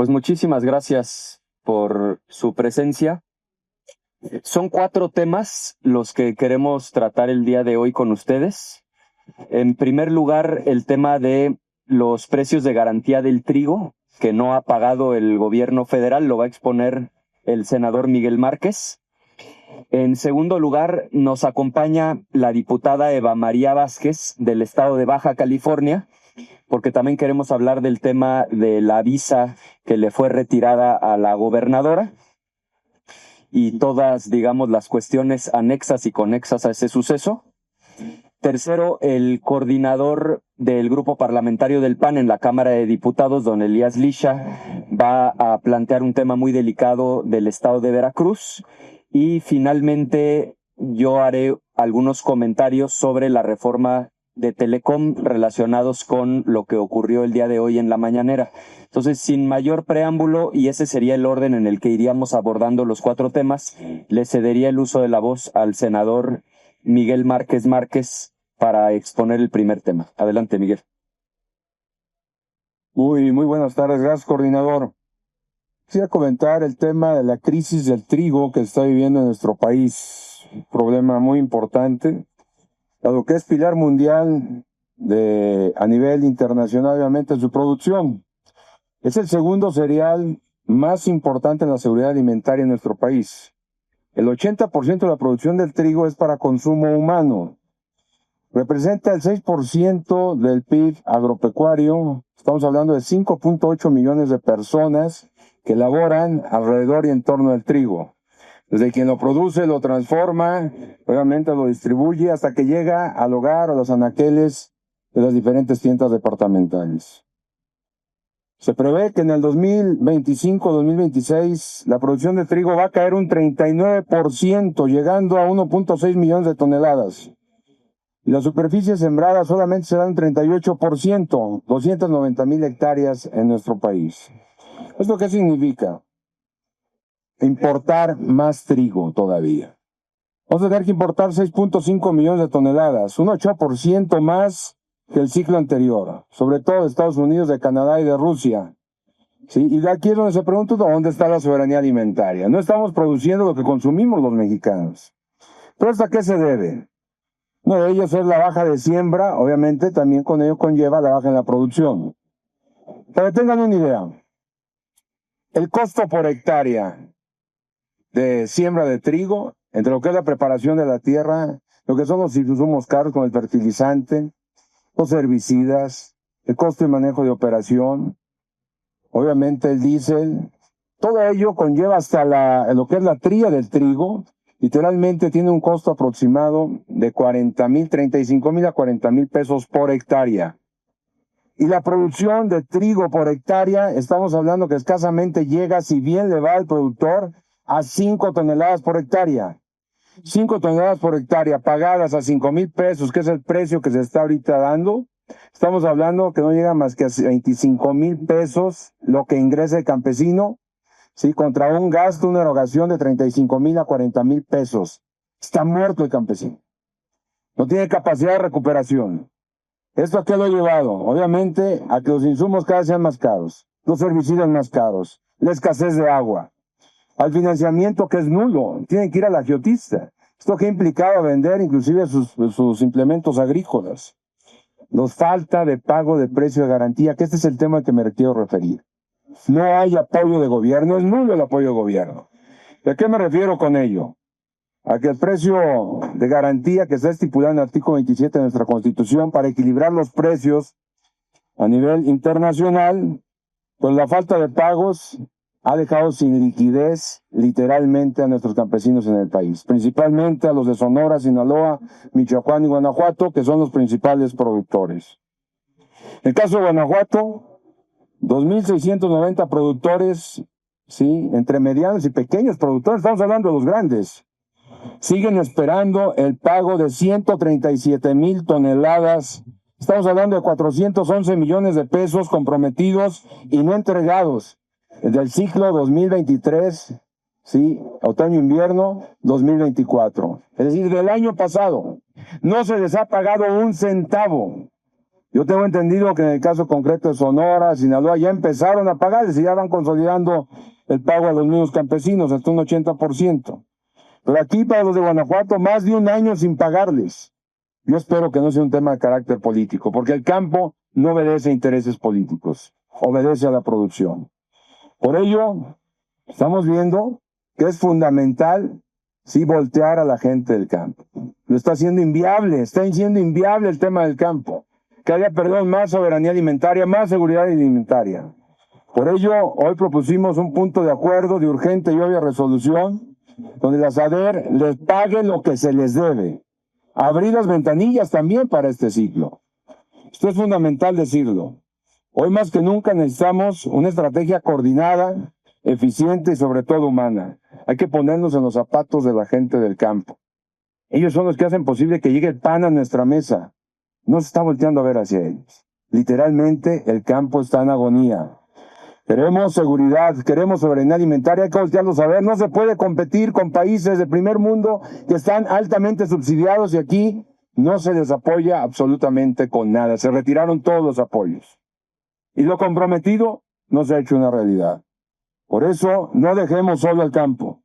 Pues muchísimas gracias por su presencia. Son 4 temas los que queremos tratar el día de hoy con ustedes. En primer lugar, el tema de los precios de garantía del trigo que no ha pagado el gobierno federal, lo va a exponer el senador Miguel Márquez. En segundo lugar, nos acompaña la diputada Eva María Vázquez del estado de Baja California, porque también queremos hablar del tema de la visa que le fue retirada a la gobernadora y todas, digamos, las cuestiones anexas y conexas a ese suceso. Tercero, el coordinador del grupo parlamentario del PAN en la Cámara de Diputados, don Elías Lisha, va a plantear un tema muy delicado del estado de Veracruz. Y finalmente, yo haré algunos comentarios sobre la reforma de Telecom relacionados con lo que ocurrió el día de hoy en la mañanera. Entonces, sin mayor preámbulo, y ese sería el orden en el que iríamos abordando los 4 temas, le cedería el uso de la voz al senador Miguel Márquez para exponer el primer tema. Adelante, Miguel. Muy buenas tardes. Gracias, coordinador. Quisiera comentar el tema de la crisis del trigo que está viviendo en nuestro país. Un problema muy importante, dado que es pilar mundial a nivel internacional, obviamente, su producción. Es el segundo cereal más importante en la seguridad alimentaria en nuestro país. El 80% de la producción del trigo es para consumo humano. Representa el 6% del PIB agropecuario. Estamos hablando de 5.8 millones de personas que laboran alrededor y en torno al trigo. Desde quien lo produce, lo transforma, obviamente lo distribuye hasta que llega al hogar o a los anaqueles de las diferentes tiendas departamentales. Se prevé que en el 2025-2026 la producción de trigo va a caer un 39%, llegando a 1.6 millones de toneladas. Y la superficie sembrada solamente será un 38%, 290,000 hectáreas en nuestro país. ¿Esto qué significa? Importar más trigo todavía. Vamos a tener que importar 6.5 millones de toneladas, un 8% más que el ciclo anterior, sobre todo de Estados Unidos, de Canadá y de Rusia. ¿Sí? Y de aquí es donde se pregunta dónde está la soberanía alimentaria. No estamos produciendo lo que consumimos los mexicanos. ¿Pero esto a qué se debe? Uno de ellos es la baja de siembra, obviamente también con ello conlleva la baja en la producción. Pero tengan una idea, el costo por hectárea de siembra de trigo, entre lo que es la preparación de la tierra, lo que son los insumos caros con el fertilizante, los herbicidas, el costo de manejo de operación, obviamente el diésel, todo ello conlleva hasta lo que es la tría del trigo. Literalmente tiene un costo aproximado de 35,000 a 40,000 pesos por hectárea. Y la producción de trigo por hectárea, estamos hablando que escasamente llega, si bien le va al productor, a 5 toneladas por hectárea. 5 toneladas por hectárea pagadas a 5,000 pesos, que es el precio que se está ahorita dando. Estamos hablando que no llega más que a 25,000 pesos lo que ingresa el campesino. Sí, contra un gasto, una erogación de 35,000 a 40,000 pesos. Está muerto el campesino. No tiene capacidad de recuperación. ¿Esto a qué lo ha llevado? Obviamente a que los insumos cada vez sean más caros, los herbicidas más caros, la escasez de agua, al financiamiento que es nulo. Tienen que ir al agiotista. Esto que ha implicado vender inclusive sus implementos agrícolas. Nos falta de pago de precio de garantía, que este es el tema al que me quiero referir. No hay apoyo de gobierno, es nulo el apoyo de gobierno. ¿De qué me refiero con ello? A que el precio de garantía que está estipulado en el artículo 27 de nuestra Constitución para equilibrar los precios a nivel internacional, pues la falta de pagos ha dejado sin liquidez literalmente a nuestros campesinos en el país, principalmente a los de Sonora, Sinaloa, Michoacán y Guanajuato, que son los principales productores. En el caso de Guanajuato, 2,690 productores, sí, entre medianos y pequeños productores, estamos hablando de los grandes, siguen esperando el pago de 137,000 toneladas. Estamos hablando de 411 millones de pesos comprometidos y no entregados del ciclo 2023, sí, otoño-invierno 2024. Es decir, del año pasado. No se les ha pagado un centavo. Yo tengo entendido que en el caso concreto de Sonora, Sinaloa, ya empezaron a pagarles y ya van consolidando el pago a los mismos campesinos, hasta un 80%. Pero aquí para los de Guanajuato, más de un año sin pagarles. Yo espero que no sea un tema de carácter político, porque el campo no obedece a intereses políticos, obedece a la producción. Por ello, estamos viendo que es fundamental sí voltear a la gente del campo. Lo está haciendo inviable el tema del campo. Que haya, más soberanía alimentaria, más seguridad alimentaria. Por ello, hoy propusimos un punto de acuerdo de urgente y obvia resolución, donde la SADER les pague lo que se les debe. Abrir las ventanillas también para este ciclo. Esto es fundamental decirlo. Hoy más que nunca necesitamos una estrategia coordinada, eficiente y sobre todo humana. Hay que ponernos en los zapatos de la gente del campo. Ellos son los que hacen posible que llegue el pan a nuestra mesa. No se está volteando a ver hacia ellos. Literalmente el campo está en agonía. Queremos seguridad, queremos soberanía alimentaria, hay que voltearlos a ver. No se puede competir con países de primer mundo que están altamente subsidiados y aquí no se les apoya absolutamente con nada. Se retiraron todos los apoyos. Y lo comprometido no se ha hecho una realidad. Por eso no dejemos solo al campo.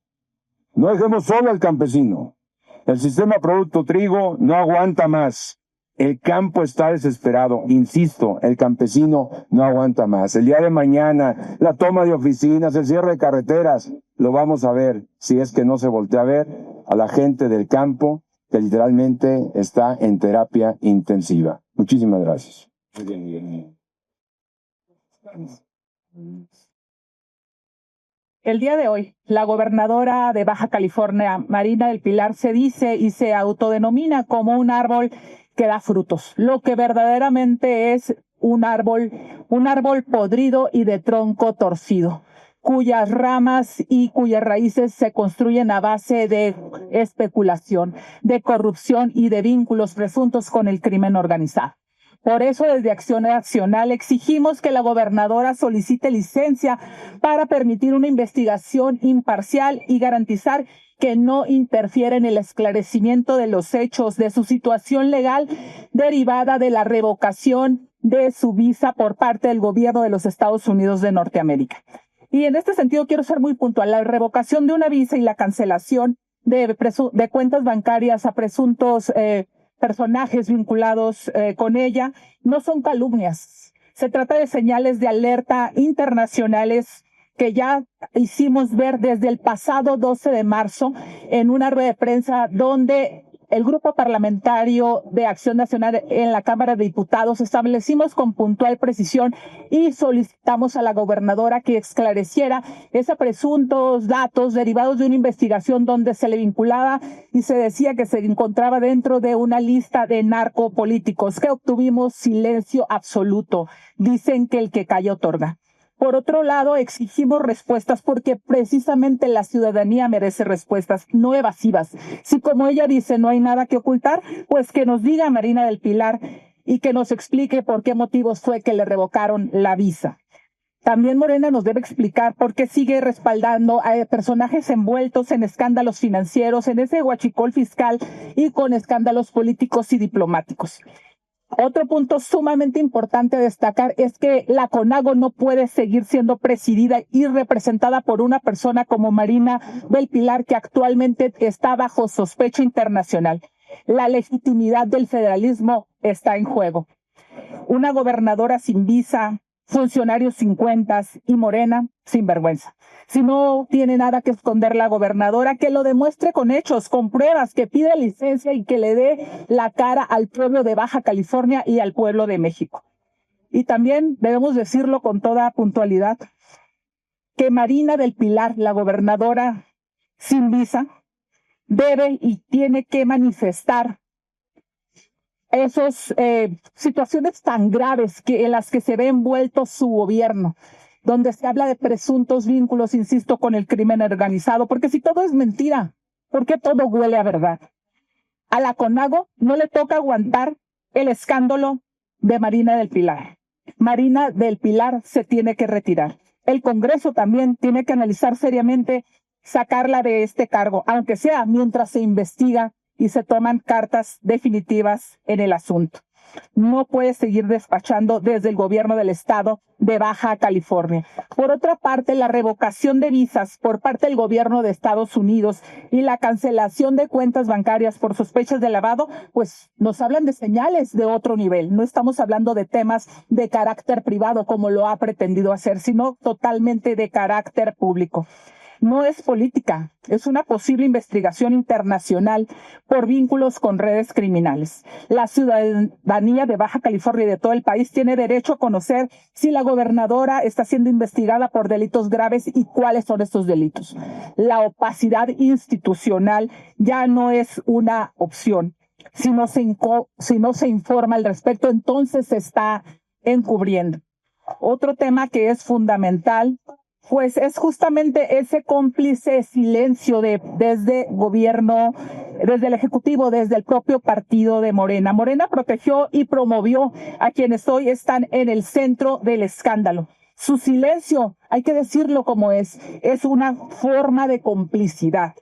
No dejemos solo al campesino. El sistema producto trigo no aguanta más. El campo está desesperado. Insisto, el campesino no aguanta más. El día de mañana, la toma de oficinas, el cierre de carreteras, lo vamos a ver si es que no se voltea a ver a la gente del campo que literalmente está en terapia intensiva. Muchísimas gracias. Muy bien. El día de hoy, la gobernadora de Baja California, Marina del Pilar, se dice y se autodenomina como un árbol que da frutos, lo que verdaderamente es un árbol podrido y de tronco torcido, cuyas ramas y cuyas raíces se construyen a base de especulación, de corrupción y de vínculos presuntos con el crimen organizado. Por eso, desde Acción Nacional exigimos que la gobernadora solicite licencia para permitir una investigación imparcial y garantizar que no interfiere en el esclarecimiento de los hechos de su situación legal derivada de la revocación de su visa por parte del gobierno de los Estados Unidos de Norteamérica. Y en este sentido quiero ser muy puntual. La revocación de una visa y la cancelación de cuentas bancarias a presuntos personajes vinculados con ella no son calumnias. Se trata de señales de alerta internacionales que ya hicimos ver desde el pasado 12 de marzo en una rueda de prensa donde el grupo parlamentario de Acción Nacional en la Cámara de Diputados establecimos con puntual precisión y solicitamos a la gobernadora que esclareciera esos presuntos datos derivados de una investigación donde se le vinculaba y se decía que se encontraba dentro de una lista de narcopolíticos, que obtuvimos silencio absoluto. Dicen que el que calla otorga. Por otro lado, exigimos respuestas porque precisamente la ciudadanía merece respuestas, no evasivas. Si, como ella dice, no hay nada que ocultar, pues que nos diga Marina del Pilar y que nos explique por qué motivos fue que le revocaron la visa. También Morena nos debe explicar por qué sigue respaldando a personajes envueltos en escándalos financieros, en ese huachicol fiscal y con escándalos políticos y diplomáticos. Otro punto sumamente importante a destacar es que la CONAGO no puede seguir siendo presidida y representada por una persona como Marina del Pilar, que actualmente está bajo sospecha internacional. La legitimidad del federalismo está en juego. Una gobernadora sin visa, funcionarios sin cuentas y Morena sin vergüenza. Si no tiene nada que esconder la gobernadora, que lo demuestre con hechos, con pruebas, que pida licencia y que le dé la cara al pueblo de Baja California y al pueblo de México. Y también debemos decirlo con toda puntualidad, que Marina del Pilar, la gobernadora sin visa, debe y tiene que manifestar esas situaciones tan graves en las que se ve envuelto su gobierno, donde se habla de presuntos vínculos, insisto, con el crimen organizado, porque si todo es mentira, ¿por qué todo huele a verdad? A la CONAGO no le toca aguantar el escándalo de Marina del Pilar. Marina del Pilar se tiene que retirar. El Congreso también tiene que analizar seriamente sacarla de este cargo, aunque sea mientras se investiga y se toman cartas definitivas en el asunto. no puede seguir despachando desde el gobierno del estado de Baja California. Por otra parte, la revocación de visas por parte del gobierno de Estados Unidos y la cancelación de cuentas bancarias por sospechas de lavado, pues nos hablan de señales de otro nivel. No estamos hablando de temas de carácter privado como lo ha pretendido hacer, sino totalmente de carácter público. No es política, es una posible investigación internacional por vínculos con redes criminales. La ciudadanía de Baja California y de todo el país tiene derecho a conocer si la gobernadora está siendo investigada por delitos graves y cuáles son estos delitos. La opacidad institucional ya no es una opción. Si no se informa al respecto, entonces se está encubriendo. Otro tema que es fundamental, pues es justamente ese cómplice silencio desde gobierno, desde el Ejecutivo, desde el propio partido de Morena. Morena protegió y promovió a quienes hoy están en el centro del escándalo. Su silencio, hay que decirlo como es una forma de complicidad.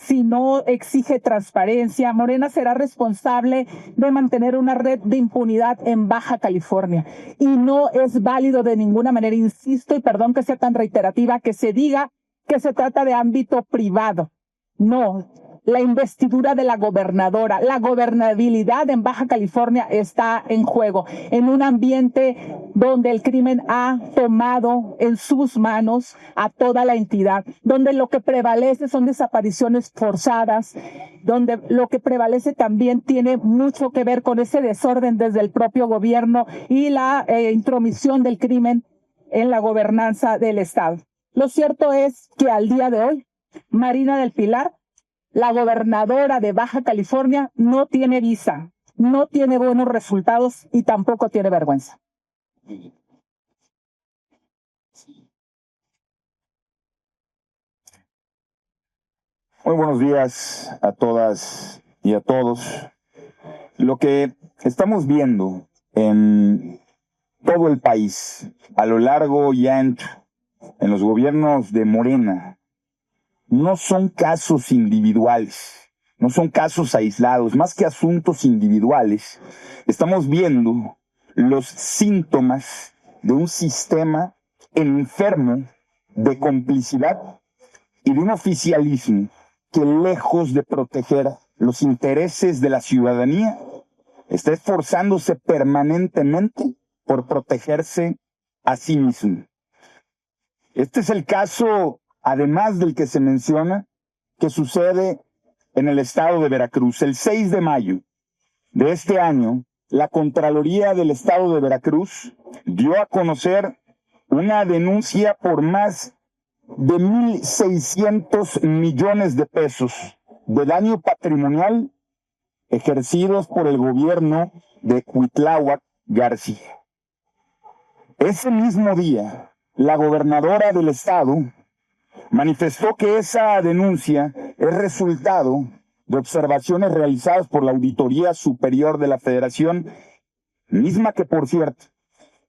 Si no exige transparencia, Morena será responsable de mantener una red de impunidad en Baja California. Y no es válido de ninguna manera, insisto, y perdón que sea tan reiterativa, que se diga que se trata de ámbito privado. No, la investidura de la gobernadora, la gobernabilidad en Baja California está en juego, en un ambiente donde el crimen ha tomado en sus manos a toda la entidad, donde lo que prevalece son desapariciones forzadas, donde lo que prevalece también tiene mucho que ver con ese desorden desde el propio gobierno y la intromisión del crimen en la gobernanza del Estado. Lo cierto es que al día de hoy, Marina del Pilar, la gobernadora de Baja California, no tiene visa, no tiene buenos resultados y tampoco tiene vergüenza. Muy buenos días a todas y a todos. Lo que estamos viendo en todo el país, a lo largo y ancho, en los gobiernos de Morena, no son casos individuales, no son casos aislados, más que asuntos individuales. Estamos viendo los síntomas de un sistema enfermo de complicidad y de un oficialismo que, lejos de proteger los intereses de la ciudadanía, está esforzándose permanentemente por protegerse a sí mismo. Este es el caso, además del que se menciona, que sucede en el estado de Veracruz. El 6 de mayo de este año, la Contraloría del Estado de Veracruz dio a conocer una denuncia por más de 1,600 millones de pesos de daño patrimonial ejercidos por el gobierno de Cuitláhuac García. Ese mismo día, la gobernadora del estado manifestó que esa denuncia es resultado de observaciones realizadas por la Auditoría Superior de la Federación, misma que, por cierto,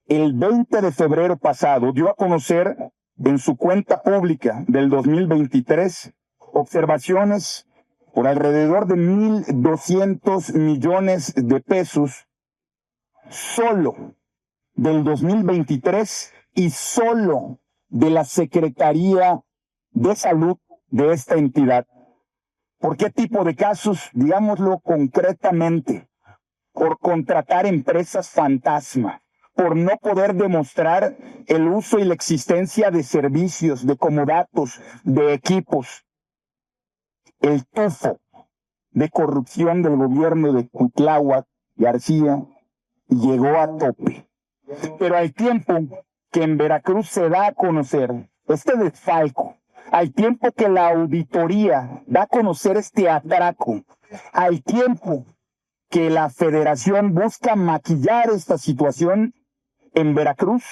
el 20 de febrero pasado dio a conocer en su cuenta pública del 2023 observaciones por alrededor de 1,200 millones de pesos solo del 2023 y solo de la Secretaría de Salud de esta entidad. ¿Por qué tipo de casos? Digámoslo concretamente, por contratar empresas fantasma, por no poder demostrar el uso y la existencia de servicios, de comodatos, de equipos. El tufo de corrupción del gobierno de Cuitláhuac García llegó a tope. Pero al tiempo que en Veracruz se da a conocer este desfalco, al tiempo que la auditoría da a conocer este atraco, al tiempo que la federación busca maquillar esta situación, en Veracruz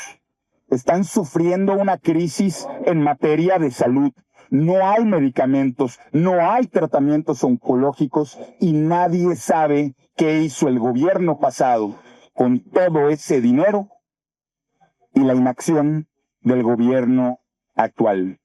están sufriendo una crisis en materia de salud. No hay medicamentos, no hay tratamientos oncológicos y nadie sabe qué hizo el gobierno pasado con todo ese dinero y la inacción del gobierno actual.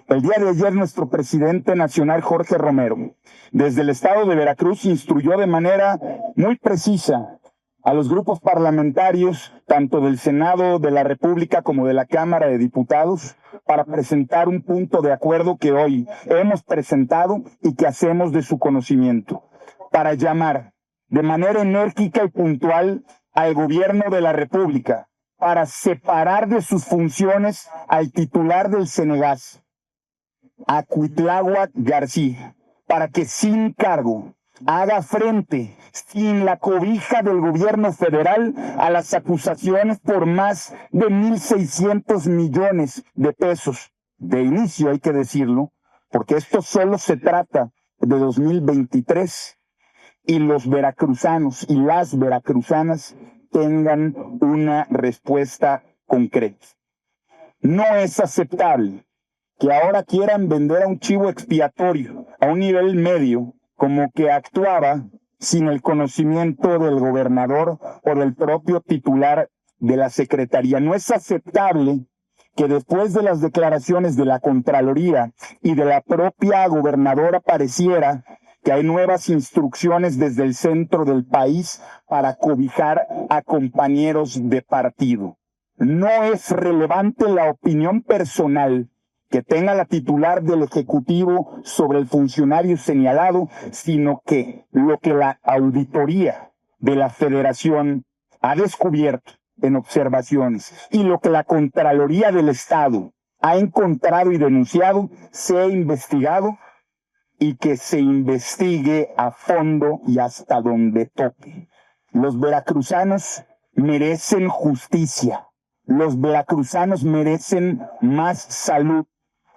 El día de ayer, nuestro presidente nacional, Jorge Romero, desde el estado de Veracruz, instruyó de manera muy precisa a los grupos parlamentarios, tanto del Senado de la República como de la Cámara de Diputados, para presentar un punto de acuerdo que hoy hemos presentado y que hacemos de su conocimiento, para llamar de manera enérgica y puntual al gobierno de la República para separar de sus funciones al titular del Cenegas, a Cuitláhuac García, para que sin cargo haga frente, sin la cobija del gobierno federal, a las acusaciones por más de 1.600 millones de pesos. De inicio, hay que decirlo, porque esto solo se trata de 2023 y los veracruzanos y las veracruzanas tengan una respuesta concreta. No es aceptable que ahora quieran vender a un chivo expiatorio a un nivel medio, como que actuaba sin el conocimiento del gobernador o del propio titular de la Secretaría. No es aceptable que después de las declaraciones de la Contraloría y de la propia gobernadora pareciera que hay nuevas instrucciones desde el centro del país para cobijar a compañeros de partido. No es relevante la opinión personal que tenga la titular del Ejecutivo sobre el funcionario señalado, sino que lo que la auditoría de la Federación ha descubierto en observaciones y lo que la Contraloría del Estado ha encontrado y denunciado sea investigado y que se investigue a fondo y hasta donde toque. Los veracruzanos merecen justicia. Los veracruzanos merecen más salud.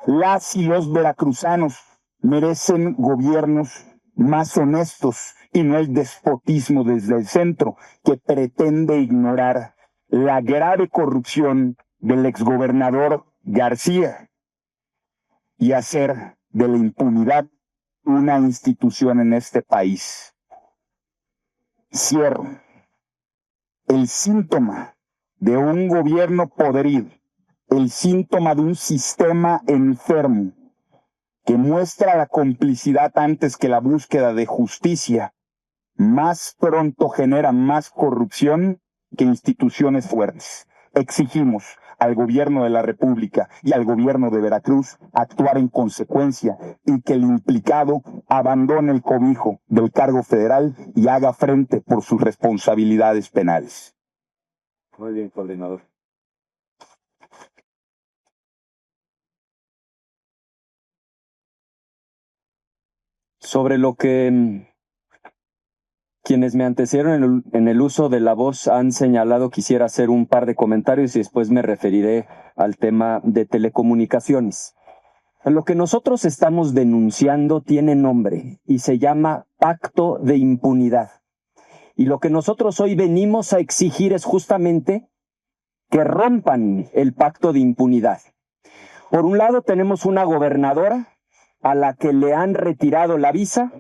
Las y los veracruzanos merecen gobiernos más honestos y no el despotismo desde el centro que pretende ignorar la grave corrupción del exgobernador García y hacer de la impunidad una institución en este país. Cierro. El síntoma de un gobierno podrido, el síntoma de un sistema enfermo que muestra la complicidad antes que la búsqueda de justicia, más pronto genera más corrupción que instituciones fuertes. Exigimos al gobierno de la República y al gobierno de Veracruz actuar en consecuencia y que el implicado abandone el cobijo del cargo federal y haga frente por sus responsabilidades penales. Muy bien, coordinador. Sobre lo que quienes me antecedieron en el uso de la voz han señalado, quisiera hacer un par de comentarios y después me referiré al tema de telecomunicaciones. Lo que nosotros estamos denunciando tiene nombre y se llama Pacto de Impunidad. Y lo que nosotros hoy venimos a exigir es justamente que rompan el Pacto de Impunidad. Por un lado tenemos una gobernadora a la que le han retirado la visa,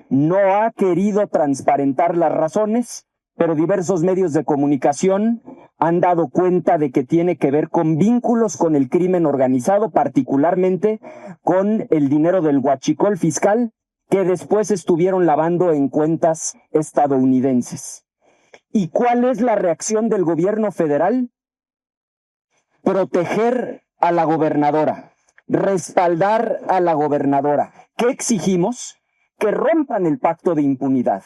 no ha querido transparentar las razones, pero diversos medios de comunicación han dado cuenta de que tiene que ver con vínculos con el crimen organizado, particularmente con el dinero del huachicol fiscal que después estuvieron lavando en cuentas estadounidenses. ¿Y cuál es la reacción del gobierno federal? Proteger a la gobernadora, respaldar a la gobernadora. ¿Qué exigimos? Que rompan el pacto de impunidad.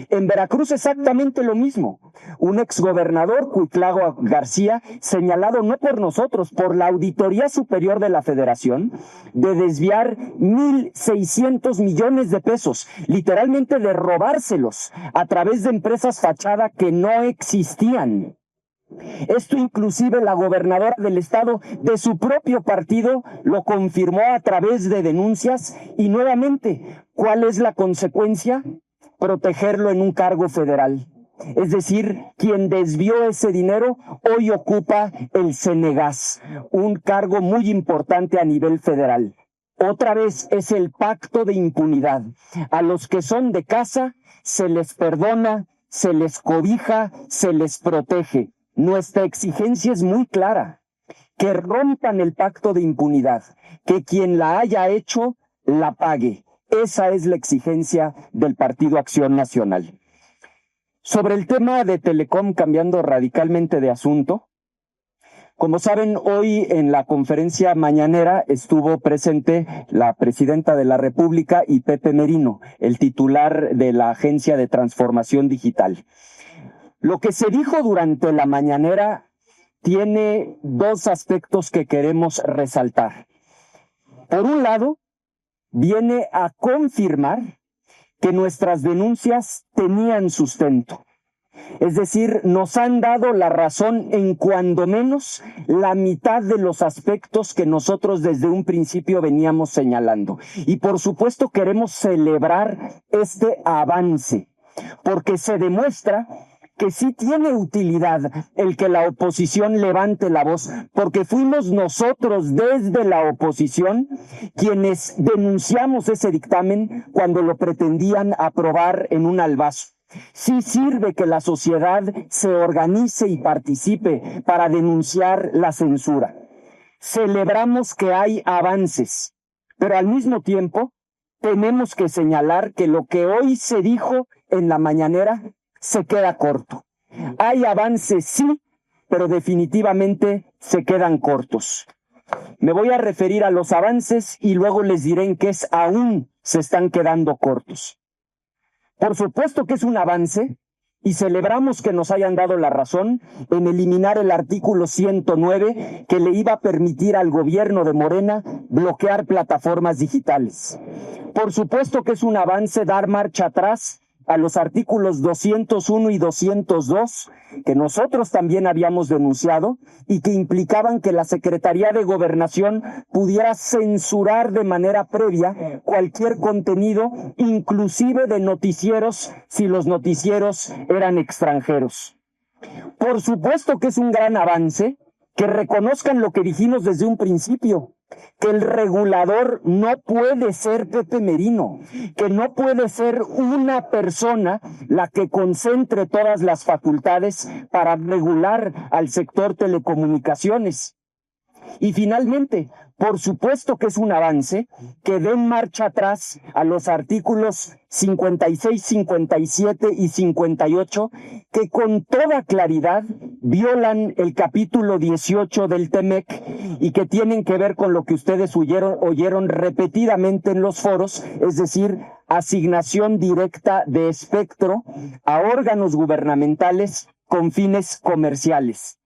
En Veracruz exactamente lo mismo. Un exgobernador, Cuitláhuac García, señalado no por nosotros, por la Auditoría Superior de la Federación, de desviar 1.600 millones de pesos, literalmente de robárselos a través de empresas fachada que no existían. Esto inclusive la gobernadora del estado de su propio partido lo confirmó a través de denuncias y nuevamente, ¿cuál es la consecuencia? Protegerlo en un cargo federal. Es decir, quien desvió ese dinero hoy ocupa el Cenegas, un cargo muy importante a nivel federal. Otra vez es el pacto de impunidad. A los que son de casa se les perdona, se les cobija, se les protege. Nuestra exigencia es muy clara, que rompan el pacto de impunidad, que quien la haya hecho la pague. Esa es la exigencia del Partido Acción Nacional. Sobre el tema de Telecom, cambiando radicalmente de asunto, como saben, hoy en la conferencia mañanera estuvo presente la presidenta de la República y Pepe Merino, el titular de la Agencia de Transformación Digital. Lo que se dijo durante la mañanera tiene dos aspectos que queremos resaltar. Por un lado, viene a confirmar que nuestras denuncias tenían sustento. Es decir, nos han dado la razón en cuando menos la mitad de los aspectos que nosotros desde un principio veníamos señalando. Y por supuesto queremos celebrar este avance, porque se demuestra que sí tiene utilidad el que la oposición levante la voz, porque fuimos nosotros desde la oposición quienes denunciamos ese dictamen cuando lo pretendían aprobar en un albazo. Sí sirve que la sociedad se organice y participe para denunciar la censura. Celebramos que hay avances, pero al mismo tiempo tenemos que señalar que lo que hoy se dijo en la mañanera se queda corto. Hay avances, sí, pero definitivamente se quedan cortos. Me voy a referir a los avances y luego les diré en qué aún se están quedando cortos. Por supuesto que es un avance y celebramos que nos hayan dado la razón en eliminar el artículo 109 que le iba a permitir al gobierno de Morena bloquear plataformas digitales. Por supuesto que es un avance dar marcha atrás a los artículos 201 y 202 que nosotros también habíamos denunciado y que implicaban que la Secretaría de Gobernación pudiera censurar de manera previa cualquier contenido, inclusive de noticieros, si los noticieros eran extranjeros. Por supuesto que es un gran avance que reconozcan lo que dijimos desde un principio, que el regulador no puede ser Pepe Merino, que no puede ser una persona la que concentre todas las facultades para regular al sector telecomunicaciones. Y finalmente, por supuesto que es un avance que den marcha atrás a los artículos 56, 57 y 58 que con toda claridad violan el capítulo 18 del TEMEC y que tienen que ver con lo que ustedes oyeron repetidamente en los foros, es decir, asignación directa de espectro a órganos gubernamentales con fines comerciales.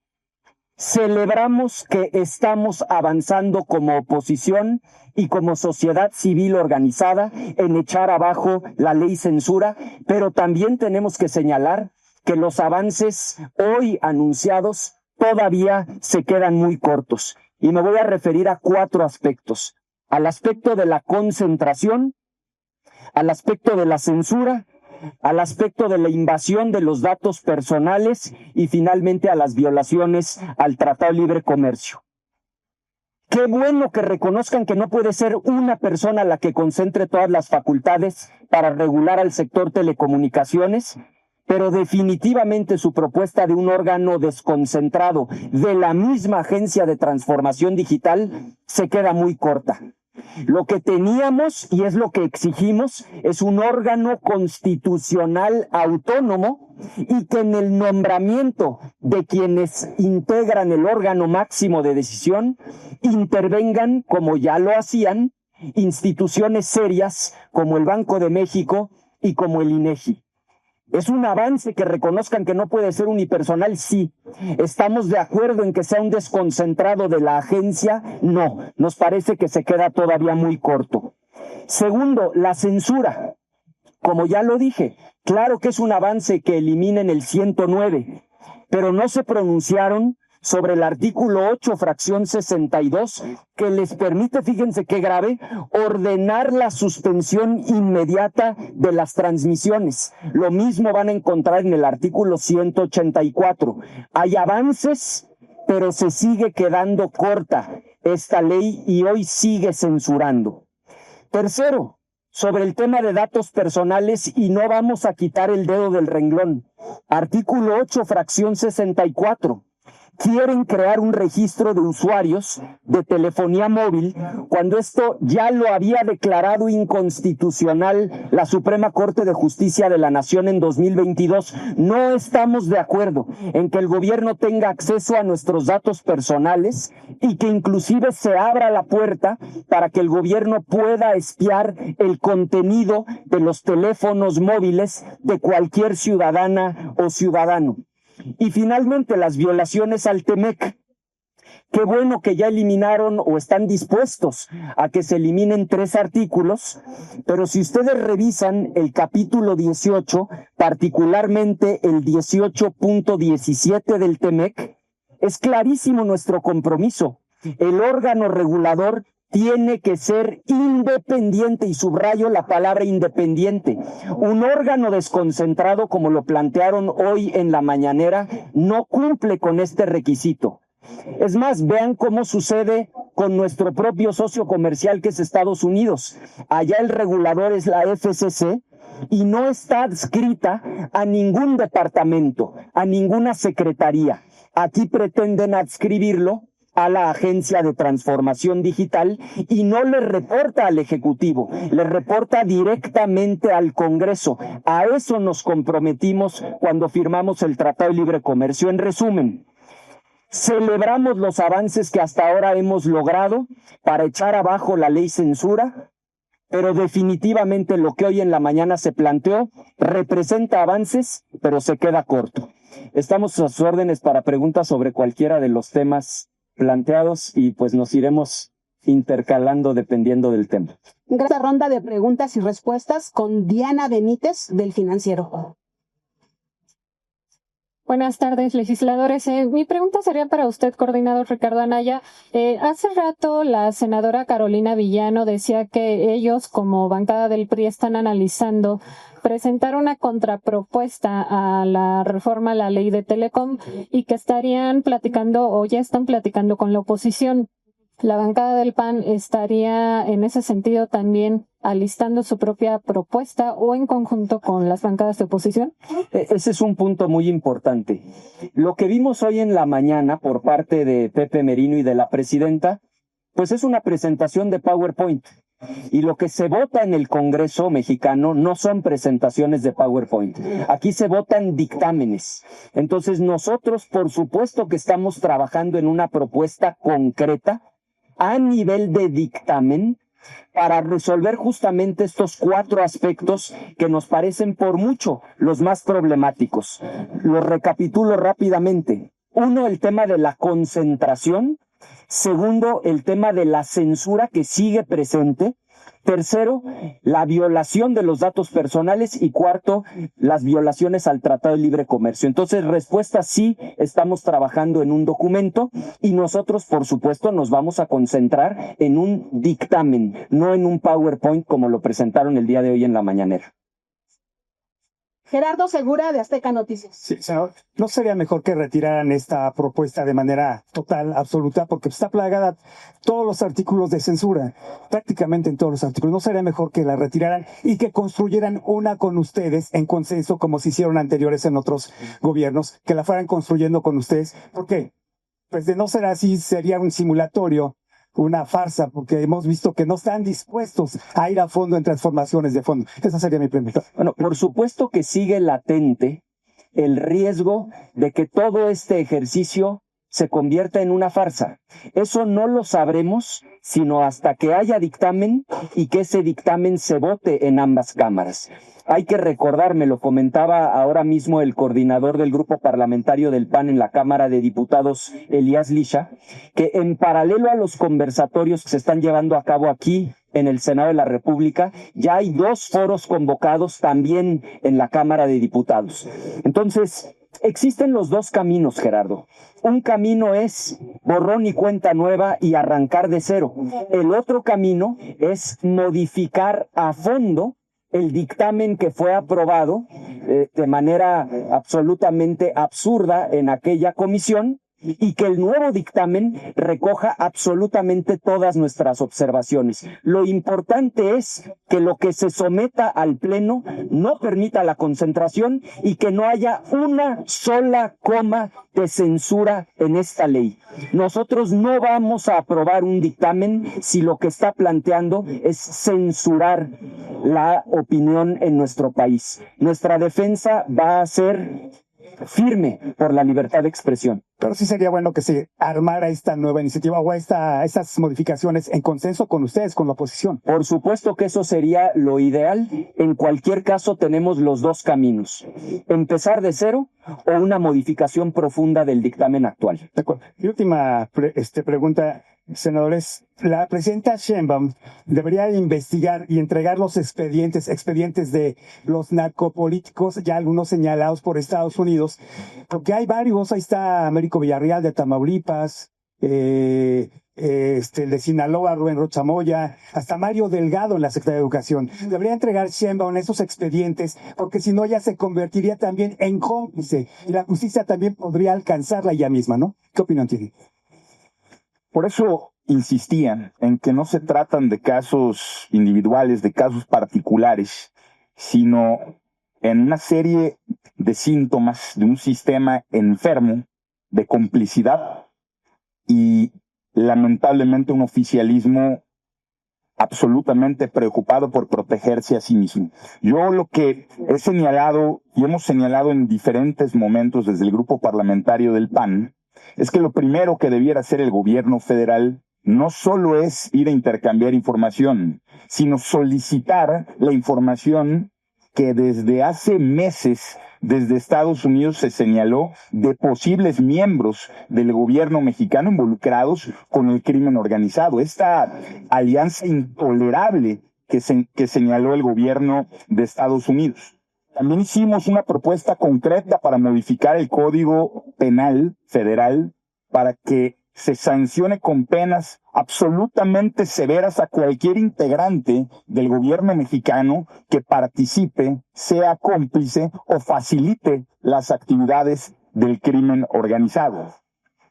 Celebramos que estamos avanzando como oposición y como sociedad civil organizada en echar abajo la ley censura, pero también tenemos que señalar que los avances hoy anunciados todavía se quedan muy cortos. Y me voy a referir a 4 aspectos: al aspecto de la concentración, al aspecto de la censura, al aspecto de la invasión de los datos personales y finalmente a las violaciones al Tratado de Libre Comercio. Qué bueno que reconozcan que no puede ser una persona la que concentre todas las facultades para regular al sector telecomunicaciones, pero definitivamente su propuesta de un órgano desconcentrado de la misma Agencia de Transformación Digital se queda muy corta. Lo que teníamos, y es lo que exigimos, es un órgano constitucional autónomo y que en el nombramiento de quienes integran el órgano máximo de decisión intervengan, como ya lo hacían, instituciones serias como el Banco de México y como el INEGI. ¿Es un avance que reconozcan que no puede ser unipersonal? Sí. ¿Estamos de acuerdo en que sea un desconcentrado de la agencia? No. Nos parece que se queda todavía muy corto. Segundo, la censura. Como ya lo dije, claro que es un avance que eliminen el 109, pero no se pronunciaron sobre el artículo 8, fracción 62, que les permite, fíjense qué grave, ordenar la suspensión inmediata de las transmisiones. Lo mismo van a encontrar en el artículo 184. Hay avances, pero se sigue quedando corta esta ley y hoy sigue censurando. Tercero, sobre el tema de datos personales, y no vamos a quitar el dedo del renglón. Artículo 8, fracción 64. quieren crear un registro de usuarios de telefonía móvil cuando esto ya lo había declarado inconstitucional la Suprema Corte de Justicia de la Nación en 2022. No estamos de acuerdo en que el gobierno tenga acceso a nuestros datos personales y que inclusive se abra la puerta para que el gobierno pueda espiar el contenido de los teléfonos móviles de cualquier ciudadana o ciudadano. Y finalmente, las violaciones al TEMEC. Qué bueno que ya eliminaron o están dispuestos a que se eliminen 3 artículos, pero si ustedes revisan el capítulo 18, particularmente el 18.17 del TEMEC, es clarísimo nuestro compromiso. El órgano regulador tiene que ser independiente, y subrayo la palabra independiente. Un órgano desconcentrado, como lo plantearon hoy en la mañanera, no cumple con este requisito. Es más, vean cómo sucede con nuestro propio socio comercial, que es Estados Unidos. Allá el regulador es la FCC y no está adscrita a ningún departamento, a ninguna secretaría. Aquí pretenden adscribirlo a la Agencia de Transformación Digital y no le reporta al Ejecutivo, le reporta directamente al Congreso. A eso nos comprometimos cuando firmamos el Tratado de Libre Comercio. En resumen, celebramos los avances que hasta ahora hemos logrado para echar abajo la ley censura, pero definitivamente lo que hoy en la mañana se planteó representa avances, pero se queda corto. Estamos a sus órdenes para preguntas sobre cualquiera de los temas planteados y pues nos iremos intercalando dependiendo del tema. Esta ronda de preguntas y respuestas con Diana Benítez del Financiero. Buenas tardes, legisladores. Mi pregunta sería para usted, coordinador Ricardo Anaya. Hace rato la senadora Carolina Villano decía que ellos, como bancada del PRI, están analizando presentar una contrapropuesta a la reforma a la ley de Telecom y que estarían platicando o ya están platicando con la oposición. La bancada del PAN estaría en ese sentido también alistando su propia propuesta o en conjunto con las bancadas de oposición. Ese es un punto muy importante. Lo que vimos hoy en la mañana por parte de Pepe Merino y de la presidenta, pues es una presentación de PowerPoint. Y lo que se vota en el Congreso mexicano no son presentaciones de PowerPoint. Aquí se votan dictámenes. Entonces nosotros, por supuesto que estamos trabajando en una propuesta concreta a nivel de dictamen para resolver justamente estos 4 aspectos que nos parecen por mucho los más problemáticos. Los recapitulo rápidamente. 1, el tema de la concentración. 2, el tema de la censura que sigue presente. 3, la violación de los datos personales. Y 4, las violaciones al Tratado de Libre Comercio. Entonces, respuesta sí, estamos trabajando en un documento y nosotros, por supuesto, nos vamos a concentrar en un dictamen, no en un PowerPoint como lo presentaron el día de hoy en la mañanera. Gerardo Segura de Azteca Noticias. Sí, senador, ¿no sería mejor que retiraran esta propuesta de manera total, absoluta, porque está plagada todos los artículos de censura, prácticamente en todos los artículos? ¿No sería mejor que la retiraran y que construyeran una con ustedes en consenso, como se hicieron anteriores en otros gobiernos, que la fueran construyendo con ustedes? ¿Por qué? Pues de no ser así, sería un simulatorio, una farsa, porque hemos visto que no están dispuestos a ir a fondo en transformaciones de fondo. Esa sería mi pregunta. Bueno, por supuesto que sigue latente el riesgo de que todo este ejercicio se convierta en una farsa. Eso no lo sabremos sino hasta que haya dictamen y que ese dictamen se vote en ambas cámaras. Hay que recordar, me lo comentaba ahora mismo el coordinador del grupo parlamentario del PAN en la Cámara de Diputados, Elías Lisha, que en paralelo a los conversatorios que se están llevando a cabo aquí en el Senado de la República, ya hay 2 foros convocados también en la Cámara de Diputados. Entonces, existen los 2 caminos, Gerardo. Un camino es borrón y cuenta nueva y arrancar de cero. El otro camino es modificar a fondo el dictamen que fue aprobado de manera absolutamente absurda en aquella comisión y que el nuevo dictamen recoja absolutamente todas nuestras observaciones. Lo importante es que lo que se someta al Pleno no permita la concentración y que no haya una sola coma de censura en esta ley. Nosotros no vamos a aprobar un dictamen si lo que está planteando es censurar la opinión en nuestro país. Nuestra defensa va a ser firme por la libertad de expresión. Pero sí sería bueno que se armara esta nueva iniciativa o estas modificaciones en consenso con ustedes, con la oposición. Por supuesto que eso sería lo ideal. En cualquier caso tenemos los dos caminos. Empezar de cero o una modificación profunda del dictamen actual. De acuerdo. Y última pregunta, senadores. La presidenta Sheinbaum debería investigar y entregar los expedientes de los narcopolíticos, ya algunos señalados por Estados Unidos, porque hay varios. Ahí está Américo Villarreal de Tamaulipas, el de Sinaloa, Rubén Rocha Moya, hasta Mario Delgado en la Secretaría de Educación. Debería entregar Sheinbaum esos expedientes, porque si no ya se convertiría también en cómplice y la justicia también podría alcanzarla ella misma, ¿no? ¿Qué opinión tiene? Por eso insistían en que no se tratan de casos individuales, de casos particulares, sino en una serie de síntomas de un sistema enfermo de complicidad y lamentablemente un oficialismo absolutamente preocupado por protegerse a sí mismo. Yo lo que he señalado y hemos señalado en diferentes momentos desde el grupo parlamentario del PAN es que lo primero que debiera hacer el gobierno federal no solo es ir a intercambiar información, sino solicitar la información que desde hace meses, desde Estados Unidos se señaló de posibles miembros del gobierno mexicano involucrados con el crimen organizado. Esta alianza intolerable que señaló el gobierno de Estados Unidos. También hicimos una propuesta concreta para modificar el Código Penal Federal para que se sancione con penas absolutamente severas a cualquier integrante del gobierno mexicano que participe, sea cómplice o facilite las actividades del crimen organizado.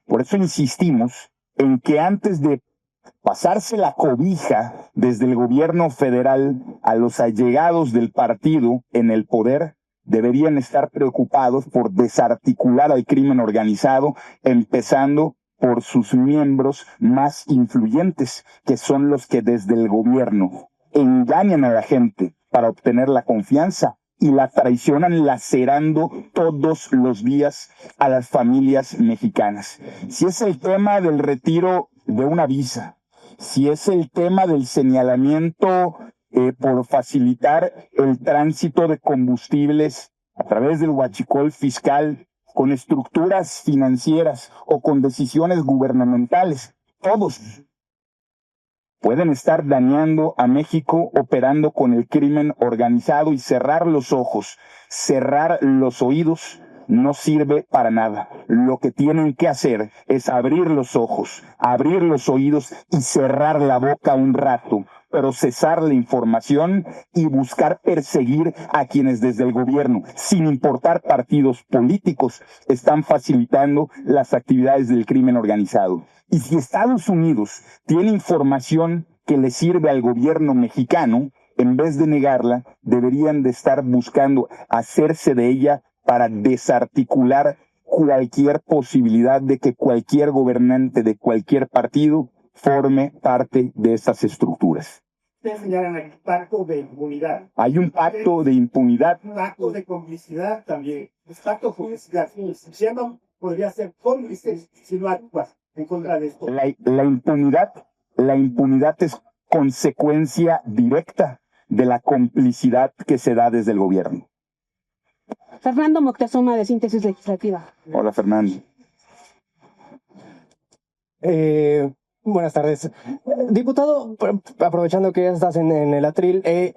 Por eso insistimos en que antes de pasarse la cobija desde el gobierno federal a los allegados del partido en el poder, deberían estar preocupados por desarticular al crimen organizado, empezando por sus miembros más influyentes, que son los que desde el gobierno engañan a la gente para obtener la confianza y la traicionan lacerando todos los días a las familias mexicanas. Si es el tema del retiro de una visa, si es el tema del señalamiento por facilitar el tránsito de combustibles a través del huachicol fiscal, con estructuras financieras o con decisiones gubernamentales, todos pueden estar dañando a México operando con el crimen organizado, y cerrar los ojos, cerrar los oídos no sirve para nada. Lo que tienen que hacer es abrir los ojos, abrir los oídos y cerrar la boca un rato, pero cesar la información y buscar perseguir a quienes desde el gobierno, sin importar partidos políticos, están facilitando las actividades del crimen organizado. Y si Estados Unidos tiene información que le sirve al gobierno mexicano, en vez de negarla, deberían de estar buscando hacerse de ella para desarticular cualquier posibilidad de que cualquier gobernante de cualquier partido forme parte de esas estructuras. Ustedes señalan el pacto de impunidad. Hay un pacto de impunidad. Un pacto de complicidad también. Es pacto de complicidad. Sheinbaum podría ser cómplice si no actúa en contra de esto. La impunidad es consecuencia directa de la complicidad que se da desde el gobierno. Fernando Moctezuma, de Síntesis Legislativa. Hola, Fernando. Buenas tardes. Diputado, aprovechando que ya estás en el atril, ¿qué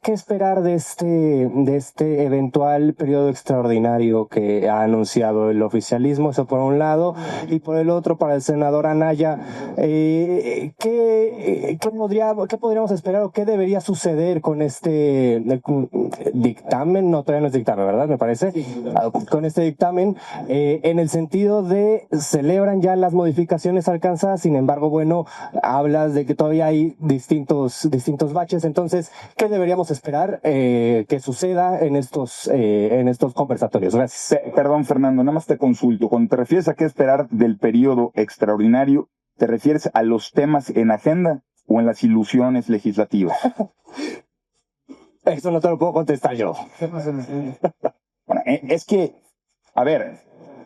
esperar de este eventual periodo extraordinario que ha anunciado el oficialismo? Eso por un lado, y por el otro, para el senador Anaya, ¿qué podríamos esperar o qué debería suceder con este dictamen? No, todavía no es dictamen, ¿verdad? Me parece. Con este dictamen, en el sentido de celebran ya las modificaciones alcanzadas, sin embargo, bueno, hablas de que todavía hay distintos baches. Entonces, ¿qué deberíamos esperar que suceda en estos conversatorios? Gracias. Perdón, Fernando, nada más te consulto. Cuando te refieres a qué esperar del periodo extraordinario, ¿te refieres a los temas en agenda o en las ilusiones legislativas? Eso no te lo puedo contestar yo. Bueno, es que, a ver,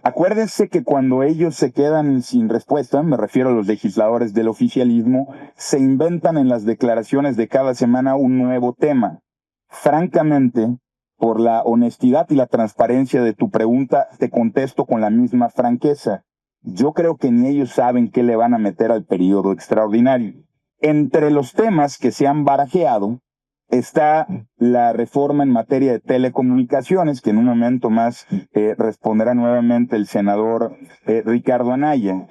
acuérdense que cuando ellos se quedan sin respuesta, me refiero a los legisladores del oficialismo, se inventan en las declaraciones de cada semana un nuevo tema. Francamente, por la honestidad y la transparencia de tu pregunta, te contesto con la misma franqueza. Yo creo que ni ellos saben qué le van a meter al periodo extraordinario. Entre los temas que se han barajeado está la reforma en materia de telecomunicaciones, que en un momento más responderá nuevamente el senador Ricardo Anaya.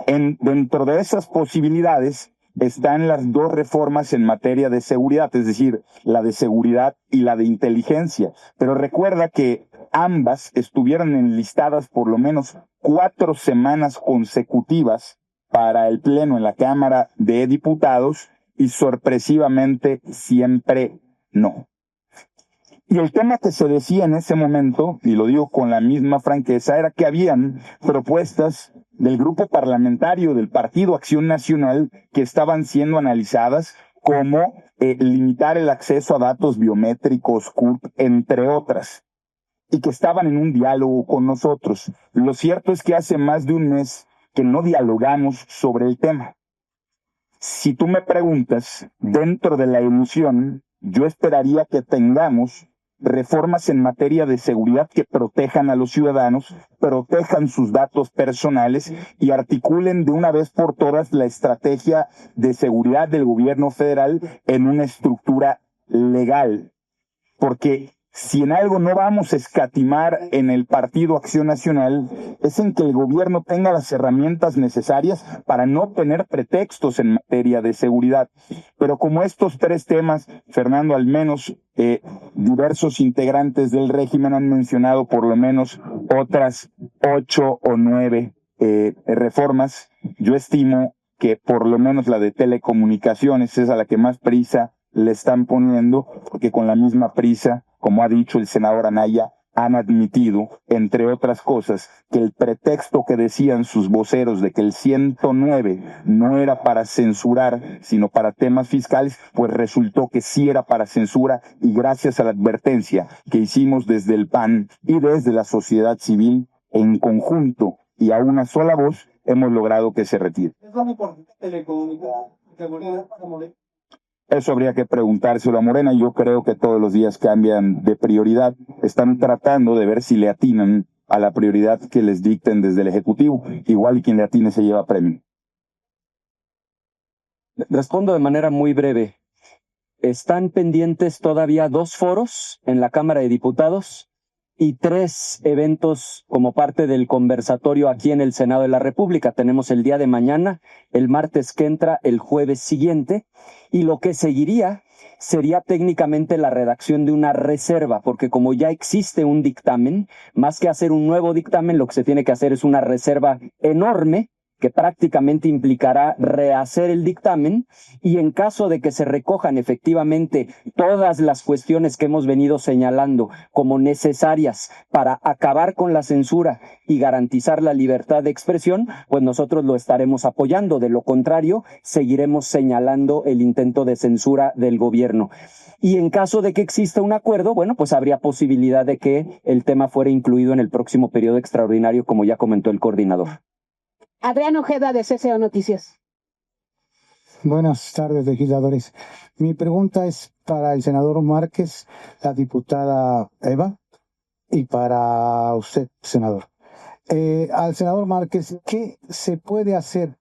Dentro de esas posibilidades están las dos reformas en materia de seguridad, es decir, la de seguridad y la de inteligencia. Pero recuerda que ambas estuvieron enlistadas por lo menos 4 semanas consecutivas para el Pleno en la Cámara de Diputados, y sorpresivamente siempre no. Y el tema que se decía en ese momento, y lo digo con la misma franqueza, era que habían propuestas del grupo parlamentario del Partido Acción Nacional que estaban siendo analizadas, como limitar el acceso a datos biométricos, CURP, entre otras, y que estaban en un diálogo con nosotros. Lo cierto es que hace más de un mes que no dialogamos sobre el tema. Si tú me preguntas, dentro de la ilusión, yo esperaría que tengamos reformas en materia de seguridad que protejan a los ciudadanos, protejan sus datos personales y articulen de una vez por todas la estrategia de seguridad del gobierno federal en una estructura legal. Porque si en algo no vamos a escatimar en el Partido Acción Nacional, es en que el gobierno tenga las herramientas necesarias para no tener pretextos en materia de seguridad. Pero como estos 3 temas, Fernando, al menos diversos integrantes del régimen han mencionado por lo menos otras 8 o 9 reformas, yo estimo que por lo menos la de telecomunicaciones es a la que más prisa le están poniendo, porque con la misma prisa, como ha dicho el senador Anaya, han admitido, entre otras cosas, que el pretexto que decían sus voceros de que el 109 no era para censurar, sino para temas fiscales, pues resultó que sí era para censura, y gracias a la advertencia que hicimos desde el PAN y desde la sociedad civil, en conjunto y a una sola voz, hemos logrado que se retire. Eso habría que preguntárselo a Morena. Yo creo que todos los días cambian de prioridad. Están tratando de ver si le atinan a la prioridad que les dicten desde el Ejecutivo. Igual y quien le atine se lleva premio. Respondo de manera muy breve. Están pendientes todavía 2 foros en la Cámara de Diputados y 3 eventos como parte del conversatorio aquí en el Senado de la República. Tenemos el día de mañana, el martes que entra, el jueves siguiente, y lo que seguiría sería técnicamente la redacción de una reserva, porque como ya existe un dictamen, más que hacer un nuevo dictamen, lo que se tiene que hacer es una reserva enorme que prácticamente implicará rehacer el dictamen, y en caso de que se recojan efectivamente todas las cuestiones que hemos venido señalando como necesarias para acabar con la censura y garantizar la libertad de expresión, pues nosotros lo estaremos apoyando. De lo contrario, seguiremos señalando el intento de censura del gobierno. Y en caso de que exista un acuerdo, bueno, pues habría posibilidad de que el tema fuera incluido en el próximo periodo extraordinario, como ya comentó el coordinador. Adrián Ojeda, de CCO Noticias. Buenas tardes, legisladores. Mi pregunta es para el senador Márquez, la diputada Eva, y para usted, senador. Al senador Márquez, ¿qué se puede hacer